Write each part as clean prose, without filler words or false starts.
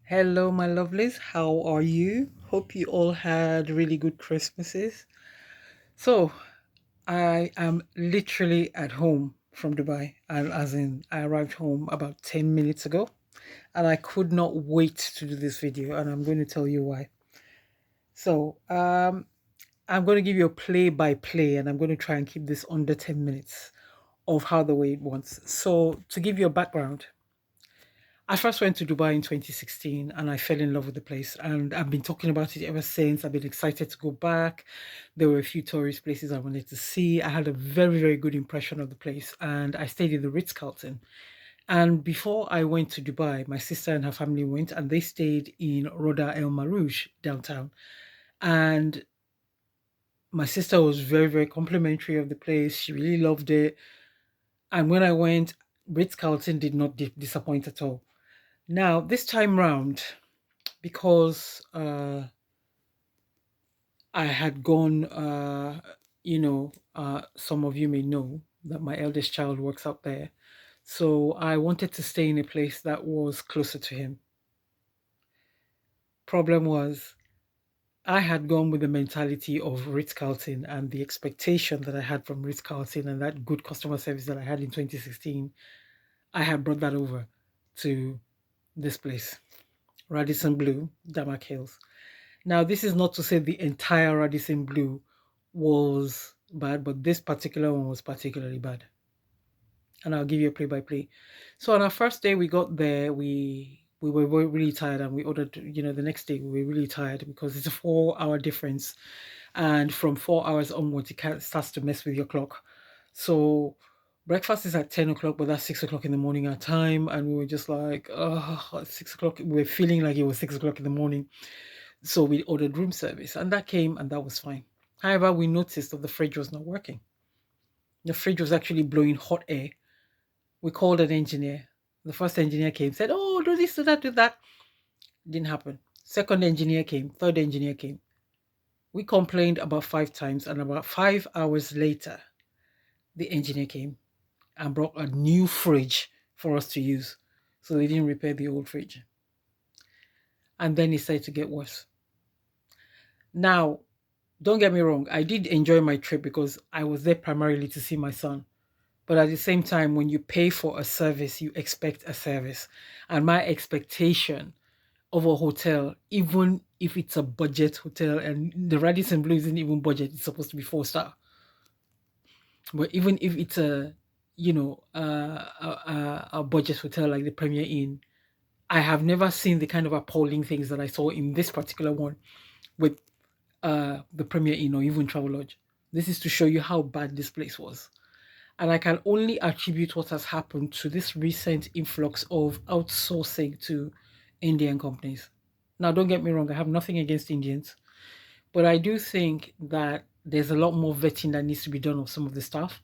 Hello, my lovelies. How are you? Hope you all had really good Christmases. So, I am literally at home from Dubai, and as in, I arrived home about 10 minutes ago, and I could not wait to do this video, and I'm going to tell you why. So, I'm going to give you a play by play, and I'm going to try and keep this under 10 minutes of how the way it wants. So, to give you a background, I first went to Dubai in 2016 and I fell in love with the place. And I've been talking about it ever since. I've been excited to go back. There were a few tourist places I wanted to see. I had a very, very good impression of the place. And I stayed in the Ritz Carlton. And before I went to Dubai, my sister and her family went and they stayed in Roda El Marouj downtown. And my sister was very, very complimentary of the place. She really loved it. And when I went, Ritz Carlton did not disappoint at all. Now, this time round, because I had gone, some of you may know that my eldest child works out there. So I wanted to stay in a place that was closer to him. Problem was, I had gone with the mentality of Ritz Carlton and the expectation that I had from Ritz Carlton and that good customer service that I had in 2016. I had brought that over to this place, Radisson Blue, Damac Hills. Now, this is not to say the entire Radisson Blue was bad, but this particular one was particularly bad. And I'll give you a play by play. So on our first day we got there, we were really tired and we ordered, the next day we were really tired because it's a 4 hour difference. And from 4 hours onwards, starts to mess with your clock. So breakfast is at 10 o'clock, but that's 6 o'clock in the morning our time. And we were just like, oh, 6 o'clock. We were feeling like it was 6 o'clock in the morning. So we ordered room service and that came and that was fine. However, we noticed that the fridge was not working. The fridge was actually blowing hot air. We called an engineer. The first engineer came, said, oh, do this, do that, do that. Didn't happen. Second engineer came, third engineer came. We complained about 5 times, and about 5 hours later, the engineer came and brought a new fridge for us to use. So they didn't repair the old fridge. And then it started to get worse. Now, don't get me wrong, I did enjoy my trip because I was there primarily to see my son. But at the same time, when you pay for a service, you expect a service. And my expectation of a hotel, even if it's a budget hotel, and the Radisson Blue isn't even budget, it's supposed to be 4 star. But even if it's a budget hotel like the Premier Inn, I have never seen the kind of appalling things that I saw in this particular one with the Premier Inn or even Travelodge. This is to show you how bad this place was. And I can only attribute what has happened to this recent influx of outsourcing to Indian companies. Now, don't get me wrong, I have nothing against Indians, but I do think that there's a lot more vetting that needs to be done of some of the staff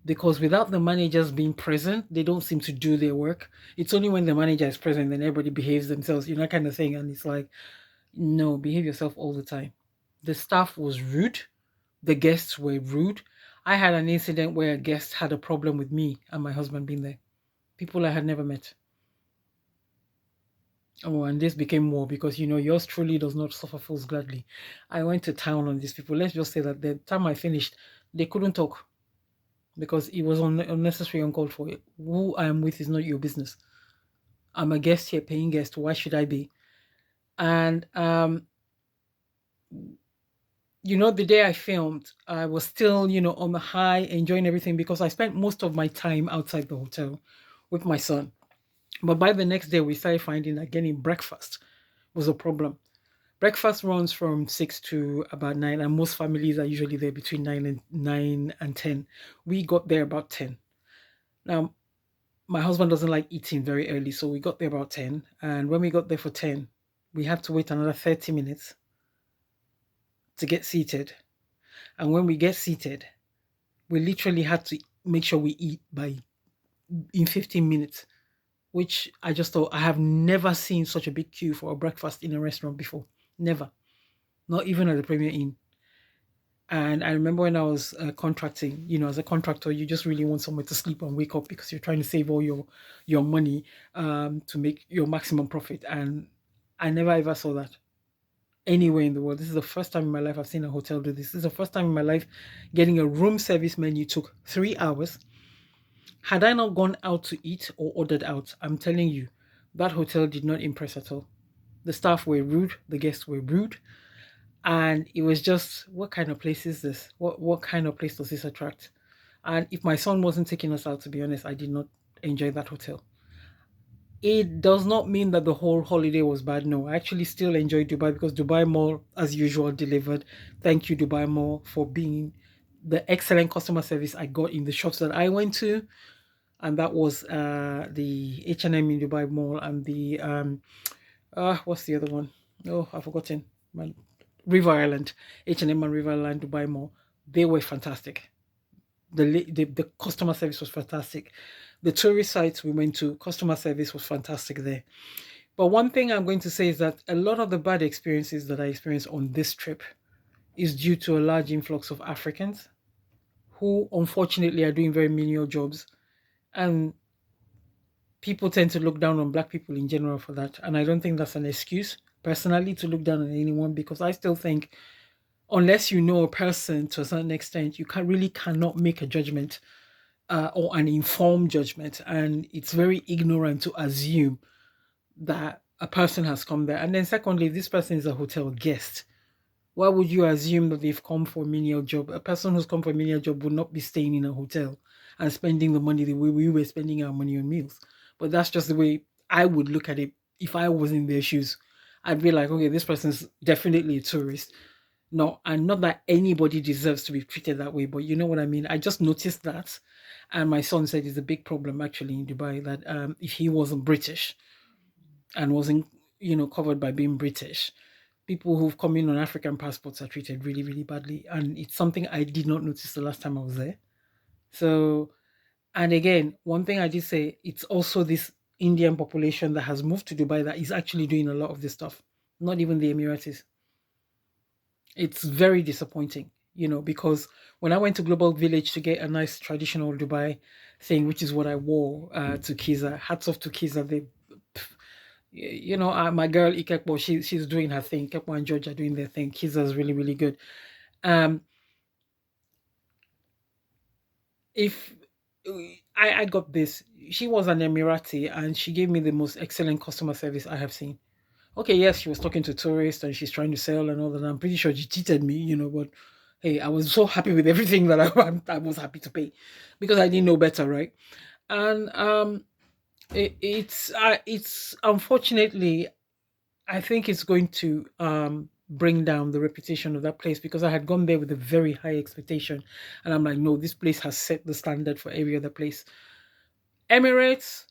because without the managers being present, they don't seem to do their work. It's only when the manager is present, then everybody behaves themselves, kind of thing. And it's like, no, behave yourself all the time. The staff was rude. The guests were rude. I had an incident where a guest had a problem with me and my husband being there. People I had never met. Oh, and this became more because yours truly does not suffer fools gladly. I went to town on these people. Let's just say that the time I finished, they couldn't talk because it was unnecessary, uncalled for. Who I am with is not your business. I'm a guest here, paying guest. Why should I be? And the day I filmed, I was still, on the high, enjoying everything because I spent most of my time outside the hotel with my son. But by the next day, we started finding that getting breakfast was a problem. Breakfast runs from 6 to about 9, and most families are usually there between 9 and 10. We got there about 10. Now, my husband doesn't like eating very early, so we got there about 10. And when we got there for 10, we had to wait another 30 minutes to get seated. And when we get seated, we literally had to make sure we eat in 15 minutes, which I just thought I have never seen such a big queue for a breakfast in a restaurant before. Never. Not even at the Premier Inn. And I remember when I was contracting, as a contractor, you just really want somewhere to sleep and wake up because you're trying to save all your money to make your maximum profit. And I never ever saw that anywhere in the world. This is the first time in my life I've seen a hotel do this. This is the first time in my life getting a room service menu took 3 hours. Had I not gone out to eat or ordered out, I'm telling you, that hotel did not impress at all. The staff were rude, the guests were rude, and it was just, what kind of place is this? What kind of place does this attract? And if my son wasn't taking us out, to be honest, I did not enjoy that hotel. It does not mean that the whole holiday was bad. No, I actually still enjoyed Dubai because Dubai Mall, as usual, delivered. Thank you, Dubai Mall, for being the excellent customer service I got in the shops that I went to. And that was the H&M in Dubai Mall and the what's the other one? Oh, I've forgotten. Man, River Island, H&M and River Island Dubai Mall. They were fantastic. The customer service was fantastic. The tourist sites we went to, customer service was fantastic there. But one thing I'm going to say is that a lot of the bad experiences that I experienced on this trip is due to a large influx of Africans who unfortunately are doing very menial jobs. And people tend to look down on black people in general for that. And I don't think that's an excuse, personally, to look down on anyone, because I still think unless you know a person to a certain extent, you cannot make a judgment or an informed judgment. And it's very ignorant to assume that a person has come there. And then secondly, this person is a hotel guest. Why would you assume that they've come for a menial job? A person who's come for a menial job would not be staying in a hotel and spending the money the way we were spending our money on meals. But that's just the way I would look at it if I was in their shoes. I'd be like, okay, this person's definitely a tourist. No, and not that anybody deserves to be treated that way, but you know what I mean? I just noticed that. And my son said it's a big problem actually in Dubai that if he wasn't British and wasn't, covered by being British, people who've come in on African passports are treated really, really badly. And it's something I did not notice the last time I was there. So, and again, one thing I did say, it's also this Indian population that has moved to Dubai that is actually doing a lot of this stuff, not even the Emiratis. It's very disappointing, because when I went to Global Village to get a nice traditional Dubai thing, which is what I wore to Kiza, hats off to Kiza. My girl Ikekbo, she's doing her thing. Ikekbo and George are doing their thing. Kiza's really, really good. If I got this, she was an Emirati and she gave me the most excellent customer service I have seen. Okay, yes, she was talking to tourists and she's trying to sell and all that. I'm pretty sure she cheated me, but hey, I was so happy with everything that I was happy to pay because I didn't know better, right? And it's unfortunately, I think it's going to bring down the reputation of that place because I had gone there with a very high expectation, and I'm like, no, this place has set the standard for every other place. Emirates,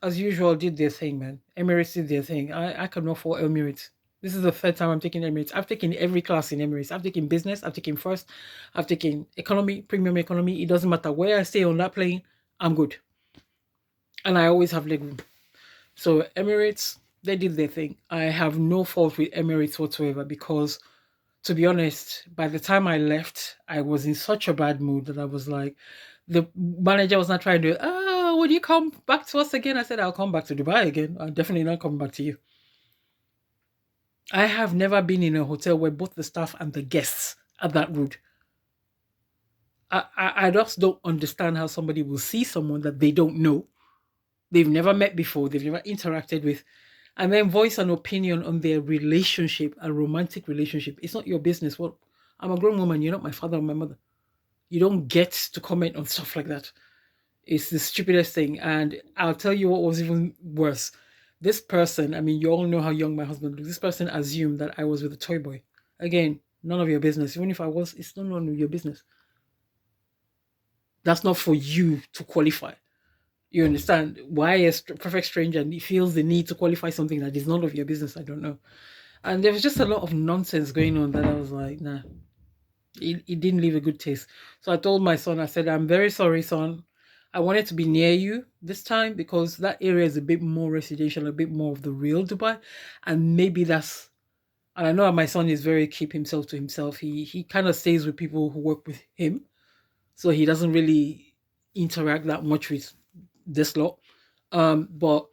as usual, did their thing, man. Emirates did their thing. I cannot for Emirates. This is the third time I'm taking Emirates. I've taken every class in Emirates. I've taken business. I've taken first. I've taken economy, premium economy. It doesn't matter where I stay on that plane. I'm good, and I always have legroom. So Emirates, they did their thing. I have no fault with Emirates whatsoever because, to be honest, by the time I left, I was in such a bad mood that I was like, the manager was not trying to, would you come back to us again? I said, I'll come back to Dubai again. I'm definitely not coming back to you. I have never been in a hotel where both the staff and the guests are that rude. I just don't understand how somebody will see someone that they don't know, they've never met before, they've never interacted with, and then voice an opinion on their relationship, a romantic relationship. It's not your business. Well, I'm a grown woman. You're not my father or my mother. You don't get to comment on stuff like that. It's the stupidest thing. And I'll tell you what was even worse. This person, I mean, you all know how young my husband looks. This person assumed that I was with a toy boy. Again, none of your business. Even if I was, it's none of your business. That's not for you to qualify. You understand why a perfect stranger feels the need to qualify something that is none of your business? I don't know. And there was just a lot of nonsense going on that I was like, nah, it didn't leave a good taste. So I told my son, I said, I'm very sorry, son. I wanted to be near you this time because that area is a bit more residential, a bit more of the real Dubai. And maybe that's, and I know my son is very keep himself to himself. He kind of stays with people who work with him. So he doesn't really interact that much with this lot. But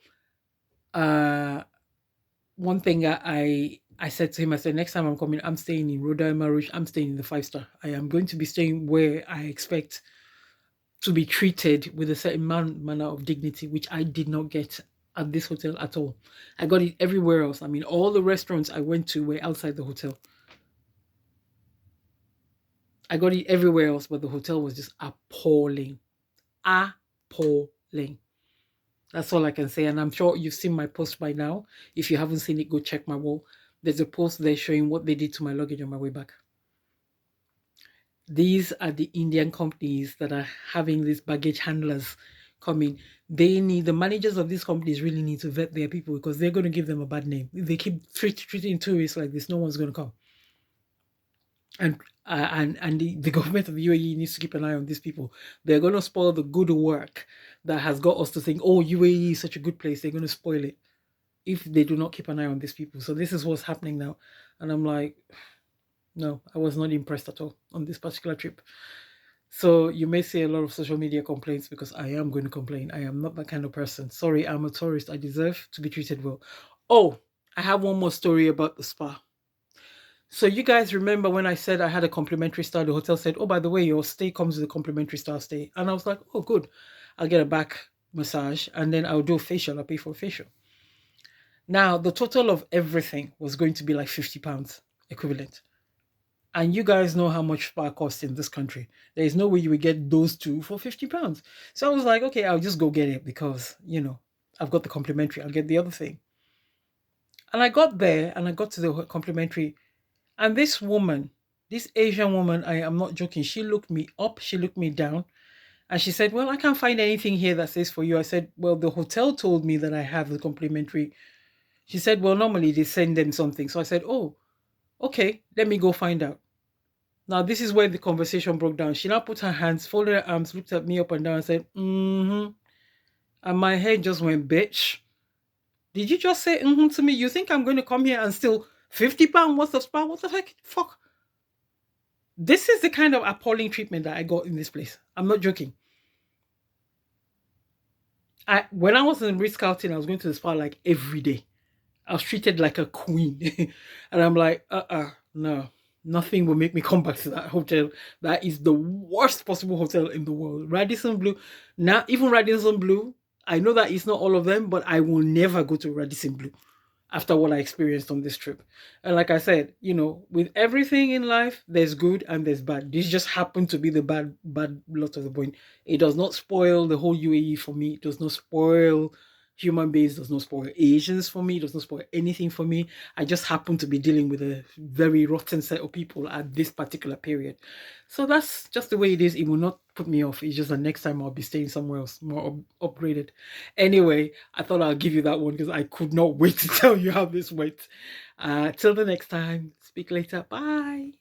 one thing I said to him, I said, next time I'm coming, I'm staying in Roda Marush, I'm staying in the 5 star. I am going to be staying where I expect to be treated with a certain manner of dignity, which I did not get at this hotel at all. I got it everywhere else. I mean, all the restaurants I went to were outside the hotel. I got it everywhere else, but the hotel was just appalling. Appalling. That's all I can say. And I'm sure you've seen my post by now. If you haven't seen it, go check my wall. There's a post there showing what they did to my luggage on my way back. These are the Indian companies that are having these baggage handlers coming. They need, the managers of these companies really need to vet their people, because they're going to give them a bad name. If they keep treating tourists like this, no one's going to come. And the government of the UAE needs to keep an eye on these people. They're going to spoil the good work that has got us to think, oh, UAE is such a good place. They're going to spoil it if they do not keep an eye on these people. So this is what's happening now. And I'm like, no, I was not impressed at all on this particular trip. So you may see a lot of social media complaints, because I am going to complain. I am not that kind of person. Sorry, I'm a tourist. I deserve to be treated well. Oh, I have one more story about the spa. So you guys remember when I said I had a complimentary star? The hotel said, oh, by the way, your stay comes with a complimentary star stay. And I was like, oh, good. I'll get a back massage and then I'll do a facial. I'll pay for a facial. Now, the total of everything was going to be like £50 equivalent. And you guys know how much spa costs in this country. There is no way you would get those two for £50. So I was like, okay, I'll just go get it because, I've got the complimentary. I'll get the other thing. And I got there and I got to the complimentary. And this woman, this Asian woman, I am not joking, she looked me up, she looked me down. And she said, well, I can't find anything here that says for you. I said, well, the hotel told me that I have the complimentary. She said, well, normally they send them something. So I said, oh, okay, let me go find out. Now, this is where the conversation broke down. She now put her hands, folded her arms, looked at me up and down and said, mm-hmm. And my head just went, bitch. Did you just say mm-hmm to me? You think I'm going to come here and steal £50 worth of spa? What the heck? Fuck. This is the kind of appalling treatment that I got in this place. I'm not joking. When I was in Ritz-Carlton, I was going to the spa like every day. I was treated like a queen. And I'm like, no. Nothing will make me come back to that hotel. That is the worst possible hotel in the world. Radisson Blu. Now, even Radisson Blu, I know that it's not all of them, but I will never go to Radisson Blu after what I experienced on this trip. And like I said, with everything in life, there's good and there's bad. This just happened to be the bad lot of the point. It does not spoil the whole UAE for me. It does not spoil human beings, does not spoil Asians for me, does not spoil anything for me. I just happen to be dealing with a very rotten set of people at this particular period. So that's just the way it is. It will not put me off. It's just that next time I'll be staying somewhere else, more upgraded. Anyway, I thought I'll give you that one because I could not wait to tell you how this went. Till the next time, speak later. Bye.